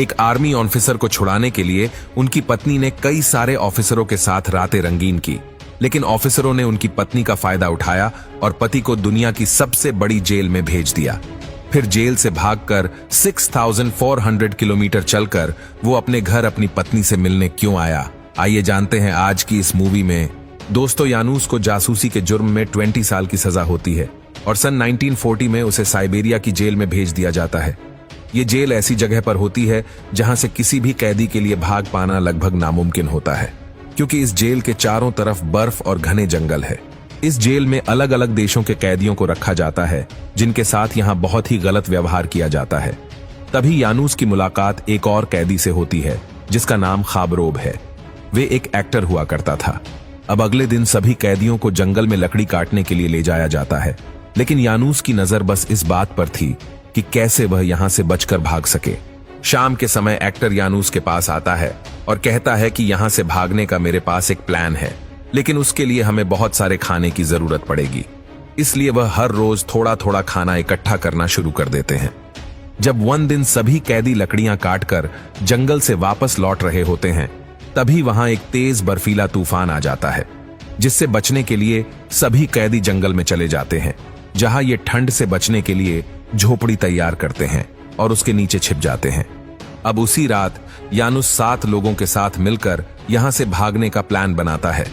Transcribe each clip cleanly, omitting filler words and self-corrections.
एक army officer को छुड़ाने के लिए उनकी पत्नी ने कई सारे ऑफिसरों के साथ रातें रंगीन की, लेकिन ऑफिसरों ने उनकी पत्नी का फायदा उठाया और पति को दुनिया की सबसे बड़ी जेल में भेज दिया। फिर जेल से भागकर 6400 किलोमीटर चलकर वो अपने घर अपनी पत्नी से मिलने क्यों आया, आइए जानते हैं आज की इस मूवी में। दोस्तों, यानूस को जासूसी के जुर्म में 20 साल की सजा होती है और सन 1940 में उसे साइबेरिया की जेल में भेज दिया जाता है। ये जेल ऐसी जगह पर होती है जहां से किसी भी कैदी के लिए भाग पाना लगभग नामुमकिन होता है, क्योंकि इस जेल के चारों तरफ बर्फ और घने जंगल है। इस जेल में अलग अलग देशों के कैदियों को रखा जाता है जिनके साथ यहाँ बहुत ही गलत व्यवहार किया जाता है। तभी यानूस की मुलाकात एक और कैदी से होती है जिसका नाम खाबरोब है। वे एक एक्टर हुआ करता था। अब अगले दिन सभी कैदियों को जंगल में लकड़ी काटने के लिए ले जाया जाता है, लेकिन यानूस की नजर बस इस बात पर थी कि कैसे वह यहां से बचकर भाग सके। शाम के समय एक्टर यानूस के पास आता है और कहता है कि यहां से भागने का मेरे पास एक प्लान है, लेकिन उसके लिए हमें बहुत सारे खाने की जरूरत पड़ेगी। इसलिए वह हर रोज थोड़ा थोड़ा खाना इकट्ठा करना शुरू कर देते हैं। जब वन दिन सभी कैदी लकड़ियां काटकर जंगल से वापस लौट रहे होते हैं, तभी वहां एक तेज बर्फीला तूफान आ जाता है, जिससे बचने के लिए सभी कैदी जंगल में चले जाते हैं, जहां ये ठंड से बचने के लिए झोपड़ी तैयार करते हैं और उसके नीचे छिप जाते हैं। अब उसी रात यानूस 7 लोगों के साथ मिलकर यहां से भागने का प्लान बनाता है।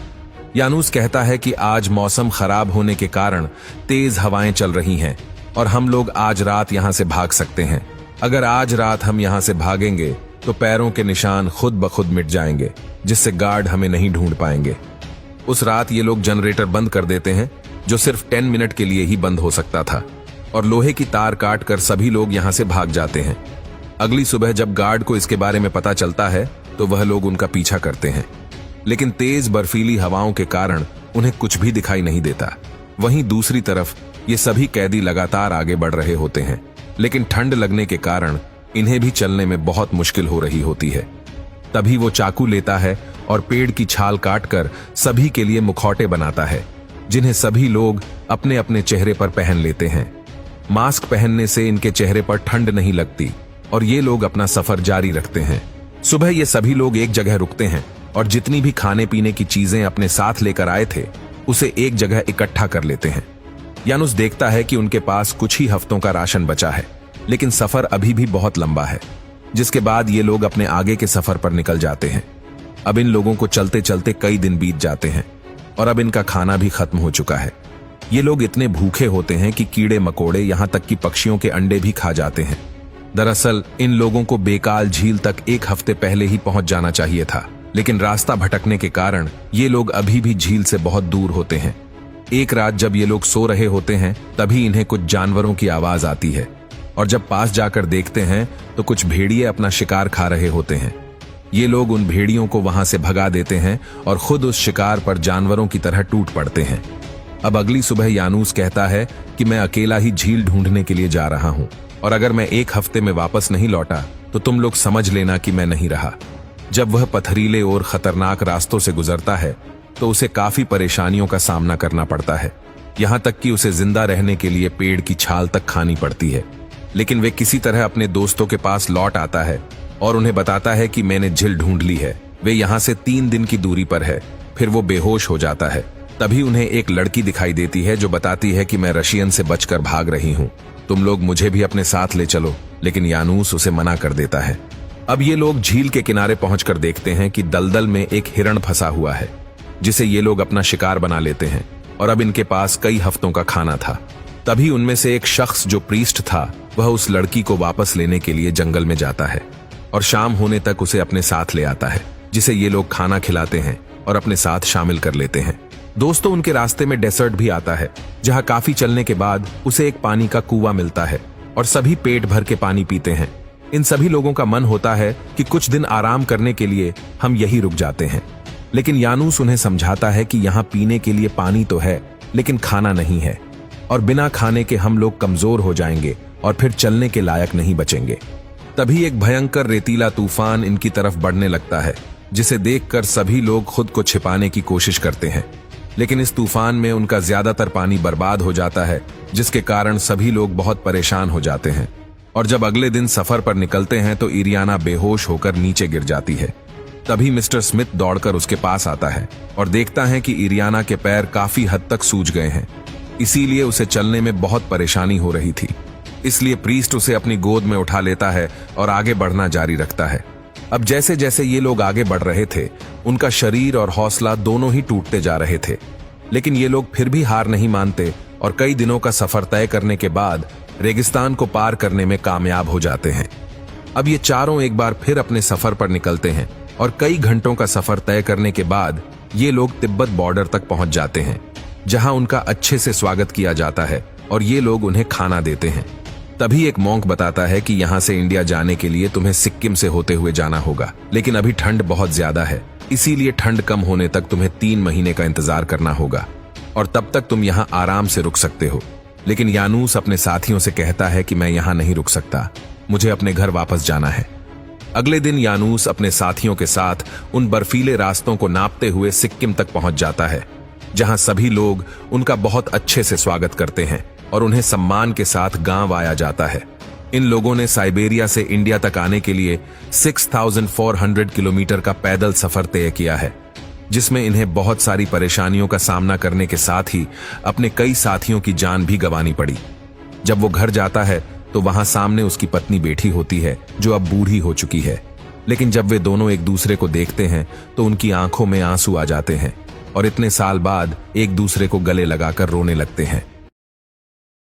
यानूस कहता है कि आज मौसम खराब होने के कारण तेज हवाएं चल रही हैं और हम लोग आज रात यहां से भाग सकते हैं। अगर आज रात हम यहां से भागेंगे तो पैरों के निशान खुद ब खुद मिट जाएंगे, जिससे गार्ड हमें नहीं ढूंढ पाएंगे। उस रात ये लोग जनरेटर बंद कर देते हैं, जो सिर्फ 10 मिनट के लिए ही बंद हो सकता था, और लोहे की तार काटकर सभी लोग यहां से भाग जाते हैं। अगली सुबह जब गार्ड को इसके बारे में पता चलता है तो वह लोग उनका पीछा करते हैं, लेकिन तेज बर्फीली हवाओं के कारण उन्हें कुछ भी दिखाई नहीं देता। वहीं दूसरी तरफ ये सभी कैदी लगातार आगे बढ़ रहे होते हैं, लेकिन ठंड लगने के कारण इन्हें भी चलने में बहुत मुश्किल हो रही होती है। तभी वो चाकू लेता है और पेड़ की छाल काटकर सभी के लिए मुखौटे बनाता है, जिन्हें सभी लोग अपने अपने चेहरे पर पहन लेते हैं। मास्क पहनने से इनके चेहरे पर ठंड नहीं लगती और ये लोग अपना सफर जारी रखते हैं। सुबह ये सभी लोग एक जगह रुकते हैं और जितनी भी खाने पीने की चीजें अपने साथ लेकर आए थे उसे एक जगह इकट्ठा कर लेते हैं। यानूस देखता है कि उनके पास कुछ ही हफ्तों का राशन बचा है, लेकिन सफर अभी भी बहुत लंबा है, जिसके बाद ये लोग अपने आगे के सफर पर निकल जाते हैं। अब इन लोगों को चलते चलते कई दिन बीत जाते हैं और अब इनका खाना भी खत्म हो चुका है। ये लोग इतने भूखे होते हैं कि कीड़े मकोड़े, यहां तक कि पक्षियों के अंडे भी खा जाते हैं। दरअसल इन लोगों को बेकाल झील तक 1 हफ्ते पहले ही पहुंच जाना चाहिए था, लेकिन रास्ता भटकने के कारण ये लोग अभी भी झील से बहुत दूर होते हैं। एक रात जब ये लोग सो रहे होते हैं, तभी इन्हें कुछ जानवरों की आवाज आती है और जब पास जाकर देखते हैं तो कुछ भेड़िए अपना शिकार खा रहे होते हैं। ये लोग उन भेड़ियों को वहां से भगा देते हैं और खुद उस शिकार पर जानवरों की तरह टूट पड़ते हैं। अब अगली सुबह यानूस कहता है कि मैं अकेला ही झील ढूंढने के लिए जा रहा हूं और अगर मैं 1 हफ्ते में वापस नहीं लौटा तो तुम लोग समझ लेना कि मैं नहीं रहा। जब वह पथरीले और खतरनाक रास्तों से गुजरता है तो उसे काफी परेशानियों का सामना करना पड़ता है, यहां तक कि उसे जिंदा रहने के लिए पेड़ की छाल तक खानी पड़ती है। लेकिन वे किसी तरह अपने दोस्तों के पास लौट आता है और उन्हें बताता है कि मैंने झील ढूंढ ली है, वे यहां से 3 दिन की दूरी पर है। फिर वो बेहोश हो जाता है। तभी उन्हें एक लड़की दिखाई देती है जो बताती है कि मैं रशियन से बचकर भाग रही हूं, तुम लोग मुझे भी अपने साथ ले चलो, लेकिन यानूस उसे मना कर देता है। अब ये लोग झील के किनारे पहुंचकर देखते हैं कि दलदल में एक हिरण फंसा हुआ है, जिसे ये लोग अपना शिकार बना लेते हैं और अब इनके पास कई हफ्तों का खाना था। तभी उनमें से एक शख्स जो प्रीस्ट था, वह उस लड़की को वापस लेने के लिए जंगल में जाता है और शाम होने तक उसे अपने साथ ले आता है, जिसे ये लोग खाना खिलाते हैं और अपने साथ शामिल कर लेते हैं। दोस्तों, उनके रास्ते में डेजर्ट भी आता है, जहां काफी चलने के बाद उसे एक पानी का कुआं मिलता है और सभी पेट भर के पानी पीते हैं। इन सभी लोगों का मन होता है कि कुछ दिन आराम करने के लिए हम यही रुक जाते हैं, लेकिन यानूस उन्हें समझाता है कि यहाँ पीने के लिए पानी तो है, लेकिन खाना नहीं है और बिना खाने के हम लोग कमजोर हो जाएंगे और फिर चलने के लायक नहीं बचेंगे। तभी एक भयंकर रेतीला तूफान इनकी तरफ बढ़ने लगता है, जिसे देखकर सभी लोग खुद को छिपाने की कोशिश करते हैं, लेकिन इस तूफान में उनका ज्यादातर पानी बर्बाद हो जाता है, जिसके कारण सभी लोग बहुत परेशान हो जाते हैं। और जब अगले दिन सफर पर निकलते हैं तो इरियाना बेहोश होकर नीचे गिर जाती है। तभी मिस्टर स्मिथ दौड़कर उसके पास आता है और देखता है कि इरियाना के पैर काफी हद तक सूज गए हैं, इसीलिए उसे चलने में बहुत परेशानी हो रही थी। इसलिए प्रीस्ट उसे अपनी गोद में उठा लेता है और आगे बढ़ना जारी रखता है। अब जैसे जैसे ये लोग आगे बढ़ रहे थे, उनका शरीर और हौसला दोनों ही टूटते जा रहे थे, लेकिन ये लोग फिर भी हार नहीं मानते और कई दिनों का सफर तय करने के बाद रेगिस्तान को पार करने में कामयाब हो जाते हैं। अब ये चारों एक बार फिर अपने सफर पर निकलते हैं और कई घंटों का सफर तय करने के बाद ये लोग तिब्बत बॉर्डर तक पहुंच जाते हैं, जहां उनका अच्छे से स्वागत किया जाता है और ये लोग उन्हें खाना देते हैं। तभी एक मॉन्क बताता है कि यहां से इंडिया जाने के लिए तुम्हें सिक्किम से होते हुए जाना होगा, लेकिन अभी ठंड बहुत ज्यादा है, इसीलिए ठंड कम होने तक तुम्हें 3 महीने का इंतजार करना होगा और तब तक तुम यहां आराम से रुक सकते हो। लेकिन यानूस अपने साथियों से कहता है कि मैं यहां नहीं रुक सकता, मुझे अपने घर वापस जाना है। अगले दिन यानूस अपने साथियों के साथ उन बर्फीले रास्तों को नापते हुए सिक्किम तक पहुंच जाता है, जहां सभी लोग उनका बहुत अच्छे से स्वागत करते हैं और उन्हें सम्मान के साथ गांव आया जाता है। इन लोगों ने साइबेरिया से इंडिया तक आने के लिए 6400 किलोमीटर का पैदल सफर तय किया है, जिसमें इन्हें बहुत सारी परेशानियों का सामना करने के साथ ही अपने कई साथियों की जान भी गंवानी पड़ी। जब वो घर जाता है तो वहां सामने उसकी पत्नी बैठी होती है, जो अब बूढ़ी हो चुकी है, लेकिन जब वे दोनों एक दूसरे को देखते हैं तो उनकी आंखों में आंसू आ जाते हैं और इतने साल बाद एक दूसरे को गले लगाकर रोने लगते हैं।